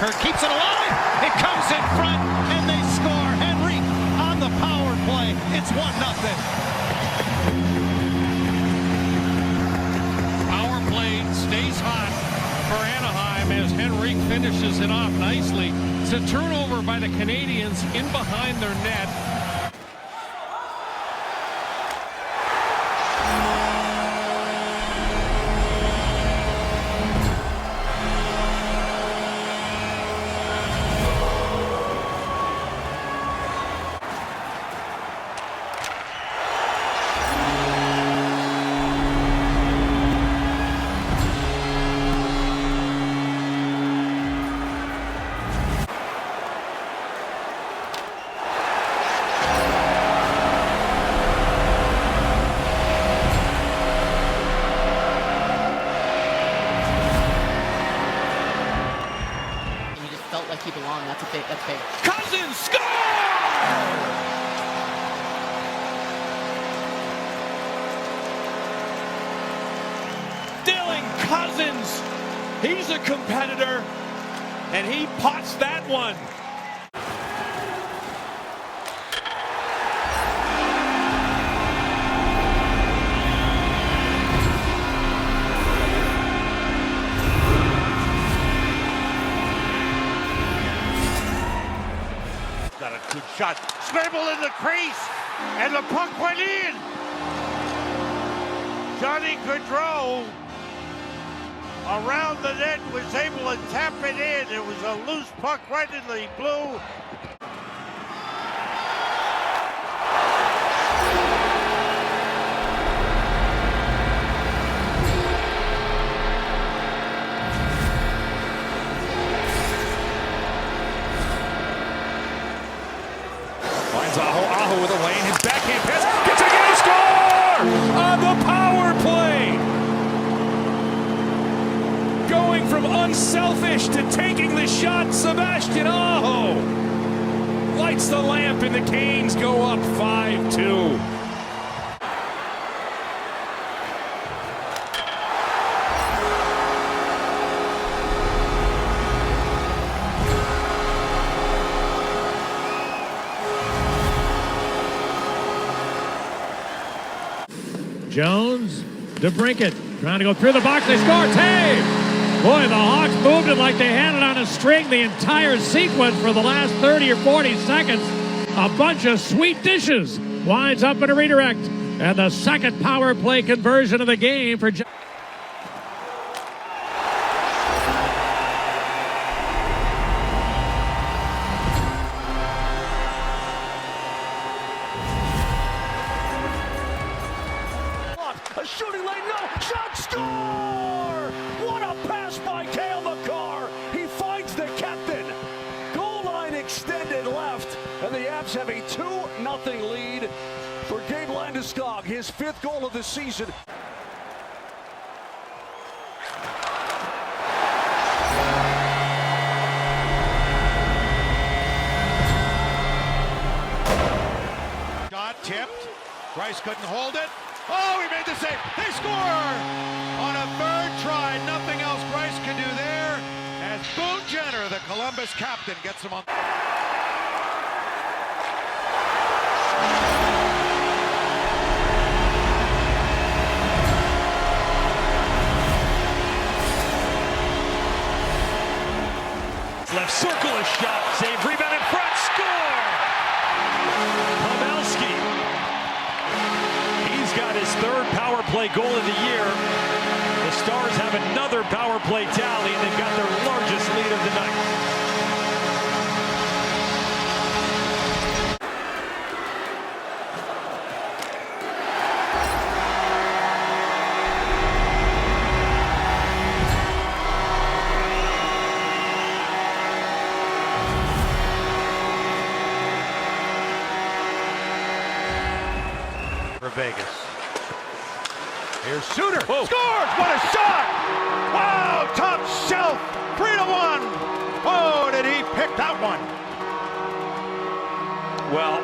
Kirk keeps it alive. It comes in front, and they score. Henry on the power play. It's 1-0. Power play stays hot for Anaheim as Henry finishes it off nicely. It's a turnover by the Canadiens in behind their net. Felt like he belonged. That's big. Cousins score! Dylan Cousins, he's a competitor, and he pots that one. Got a good shot. Scramble in the crease, and the puck went in. Johnny Gaudreau around the net was able to tap it in. It was a loose puck right in the blue. Finds Aho with a lane. His backhand pass gets a game score on the power play. Going from unselfish to taking the shot, Sebastian Aho lights the lamp, and the Canes go up 5-2. Jones, DeBrincat, trying to go through the box. They score. Tave! Boy, the Hawks moved it like they had it on a string the entire sequence for the last 30 or 40 seconds. A bunch of sweet dishes. Winds up in a redirect. And the second power play conversion of the game for A shooting lane, no, shot, score! What a pass by Cale Makar. He finds the captain. Goal line extended left, and the Avs have a 2-0 lead for Gabe Landeskog, his 5th goal of the season. Shot tipped. Bryce couldn't hold it. Oh, he made the save. They score on a third try. Nothing else Bryce can do there as Boone Jenner, the Columbus captain, gets him on. Left circle, a shot, save, rebound in front, score! Pavelski. He's got his 3rd power play goal of the year. The Stars have another power play tally, and they've got their largest lead of the night. For Vegas. Here's Suter. Whoa. Scores! What a shot! Wow! Top shelf! 3-1! Oh, did he pick that one? Well,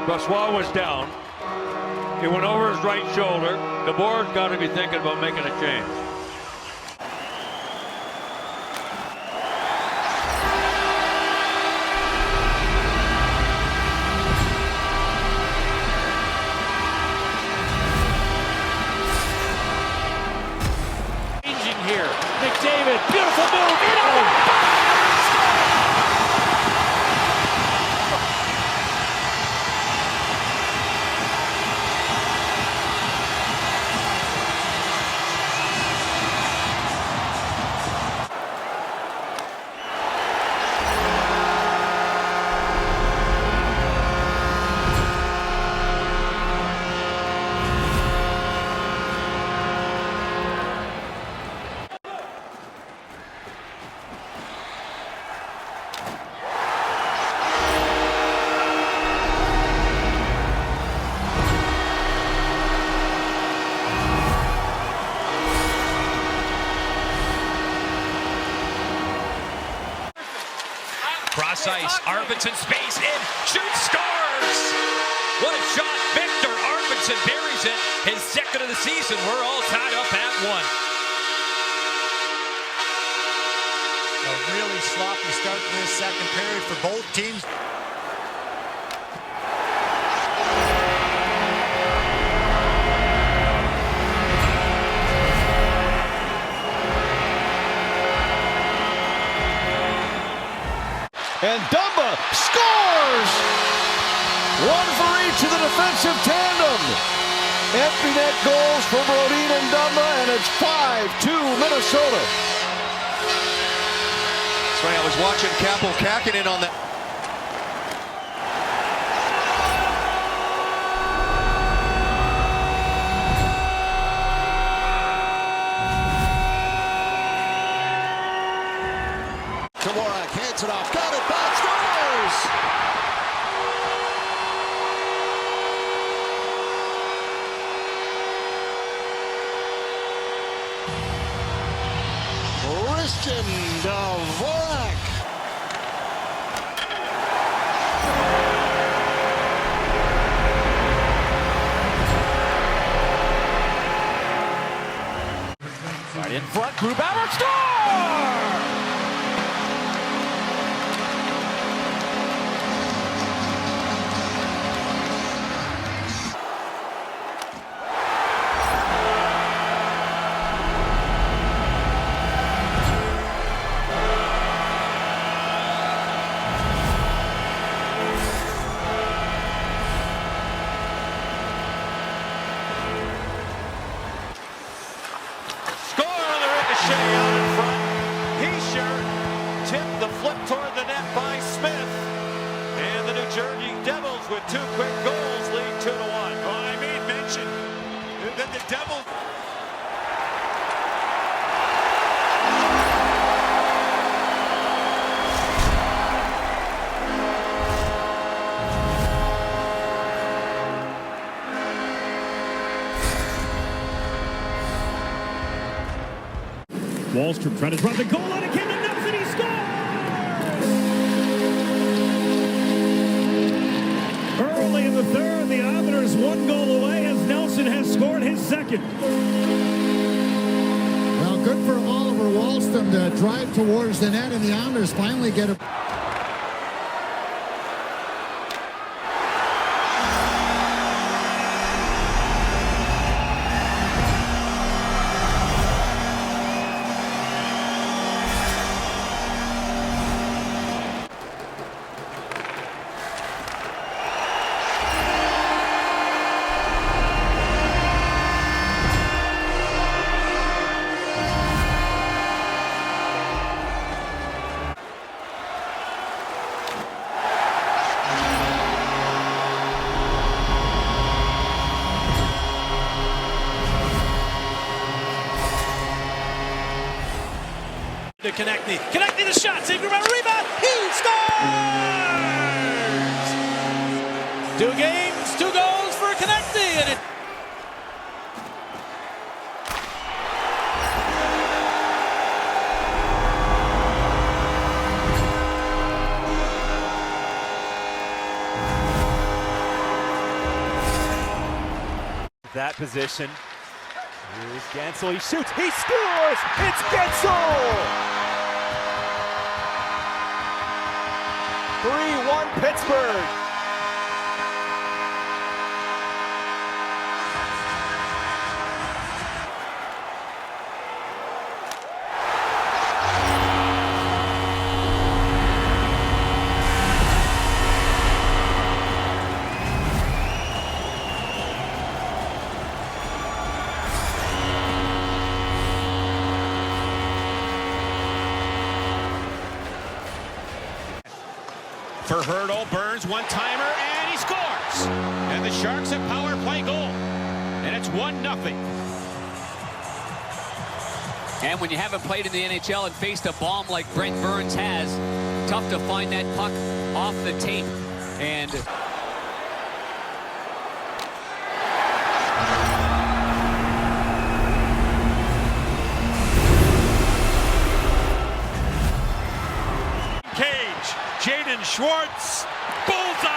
Brossoit was down. He went over his right shoulder. DeBoer's got to be thinking about making a change. Arvidsson space in, shoots, scores! What a shot! Victor Arvidsson buries it. His second of the season. We're all tied up at 1. A really sloppy start to this second period for both teams. And Dumba scores! One for each of the defensive tandem. Empty net goals for Brodin and Dumba, and it's 5-2 Minnesota. That's right, I was watching Kaapo Kähkönen on that. Dvorak hands it off, got it back, scores! Christian Dvorak. Right in front, Grubauer, score! Out in front. Heischer tipped the flip toward the net by Smith. And the New Jersey Devils with 2 quick goals lead 2-1. Well, I made mention that the Devils... Wallstrom trying to drive the goal line again, and Nelson, he scores! Early in the third, the Islanders 1 goal away as Nelson has scored his second. Well, good for Oliver Wallstrom to drive towards the net, and the Islanders finally get a... To Konechny the shot, saved by rebound, he scores! 2 games, 2 goals for Konechny, and it... That position. Here's Gensel, he shoots, he scores! It's Gensel! 3-1 Pittsburgh. For Hurdle, Burns, one-timer, and he scores! And the Sharks have power play goal. And it's 1-0. And when you haven't played in the NHL and faced a bomb like Brent Burns has, tough to find that puck off the tape. And Schwartz. Bullseye!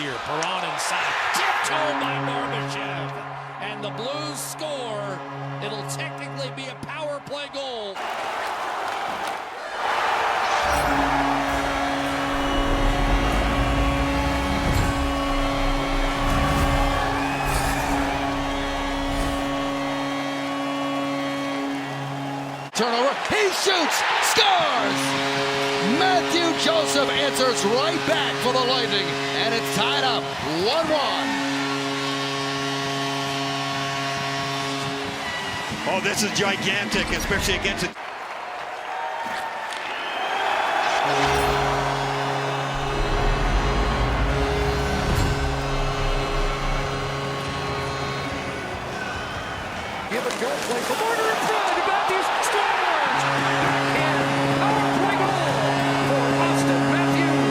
Year. Perron inside. Tiptoed by Barbashev. And the Blues score. It'll technically be a power play goal. Turnover. He shoots. Scores! Matthew Joseph answers right back for the Lightning, and it's tied up 1-1. Oh, this is gigantic, especially against it. Give it go play for Marner in front. Matthews scores! And power play goal for Austin Matthews.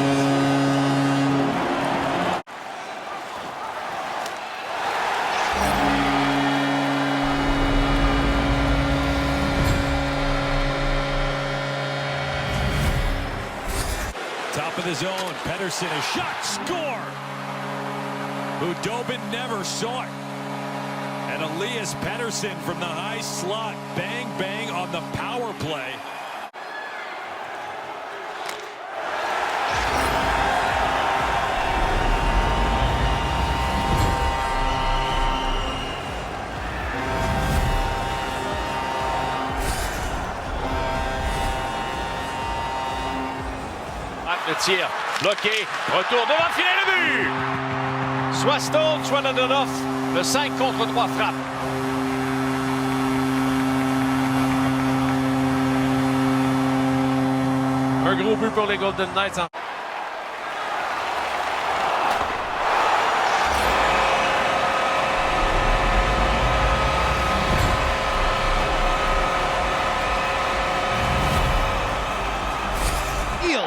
Top of the zone, Pettersson, a shot, score! Hudobin never saw it. And Elias Pettersson from the high slot, bang, bang on the power play. Le tir bloqué, retour devant le filet, le but! Soit Stone, soit Nadonov, le 5 contre 3 frappe. Un gros but pour les Golden Knights.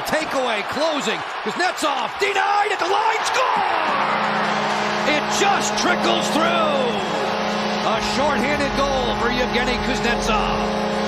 Takeaway, closing. Kuznetsov denied at the line. Score! It just trickles through. A shorthanded goal for Yevgeny Kuznetsov.